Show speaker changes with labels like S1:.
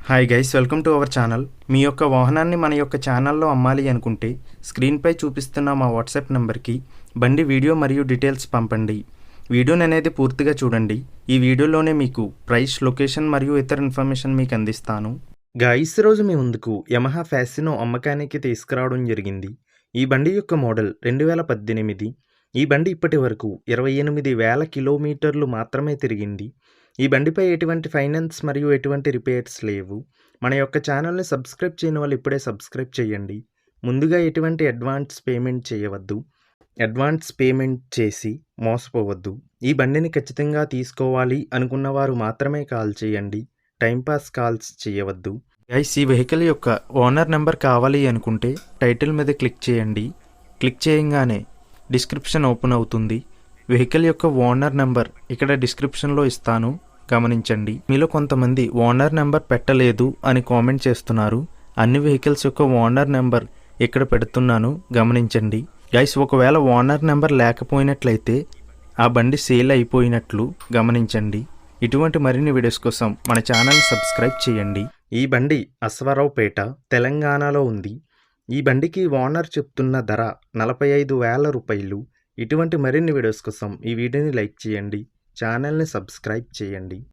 S1: Hi guys, welcome to our channel. మీ యొక్క వాహనాన్ని మన యొక్క ఛానల్లో అమ్మాలి అనుకుంటే స్క్రీన్పై చూపిస్తున్న మా వాట్సాప్ నెంబర్కి బండి వీడియో మరియు డీటెయిల్స్ పంపండి. వీడియోని అనేది పూర్తిగా చూడండి. ఈ వీడియోలోనే మీకు ప్రైస్, లొకేషన్ మరియు ఇతర ఇన్ఫర్మేషన్ మీకు అందిస్తాను. గైస్, రోజు మీ ముందుకు యమహా ఫ్యాసినో అమ్మకానికి తీసుకురావడం జరిగింది. ఈ బండి యొక్క మోడల్ 2018. ఈ బండి ఇప్పటి వరకు 28,000 కిలోమీటర్లు మాత్రమే తిరిగింది. ఈ బండిపై ఎటువంటి ఫైనాన్స్ మరియు ఎటువంటి రిపేర్స్ లేవు. మన యొక్క ఛానల్ని సబ్స్క్రైబ్ చేయని వాళ్ళు ఇప్పుడే సబ్స్క్రైబ్ చేయండి. ముందుగా ఎటువంటి అడ్వాన్స్ పేమెంట్ చేయవద్దు. అడ్వాన్స్ పేమెంట్ చేసి మోసపోవద్దు. ఈ బండిని ఖచ్చితంగా తీసుకోవాలి అనుకున్న వారు మాత్రమే కాల్ చేయండి. టైంపాస్ కాల్స్ చేయవద్దు. గైస్, ఈ వెహికల్ యొక్క ఓనర్ నెంబర్ కావాలి అనుకుంటే టైటిల్ మీద క్లిక్ చేయండి. క్లిక్ చేయగానే డిస్క్రిప్షన్ ఓపెన్ అవుతుంది. వెహికల్ యొక్క ఓనర్ నెంబర్ ఇక్కడ డిస్క్రిప్షన్లో ఇస్తాను, గమనించండి. మీలో కొంతమంది ఓనర్ నెంబర్ పెట్టలేదు అని కామెంట్ చేస్తున్నారు. అన్ని వెహికల్స్ యొక్క ఓనర్ నెంబర్ ఇక్కడ పెడుతున్నాను, గమనించండి. గైస్, ఒకవేళ ఓనర్ నెంబర్ లేకపోయినట్లయితే ఆ బండి సేల్ అయిపోయినట్లు గమనించండి. ఇటువంటి మరిన్ని వీడియోస్ కోసం మన ఛానల్ సబ్స్క్రైబ్ చేయండి. ఈ బండి అశ్వారావుపేట, తెలంగాణలో ఉంది. ఈ బండికి ఓనర్ చెప్తున్న ధర 45,000 రూపాయలు. ఇటువంటి మరిన్ని వీడియోస్ కోసం ఈ వీడియోని లైక్ చేయండి, ఛానల్ని సబ్స్క్రైబ్ చేయండి.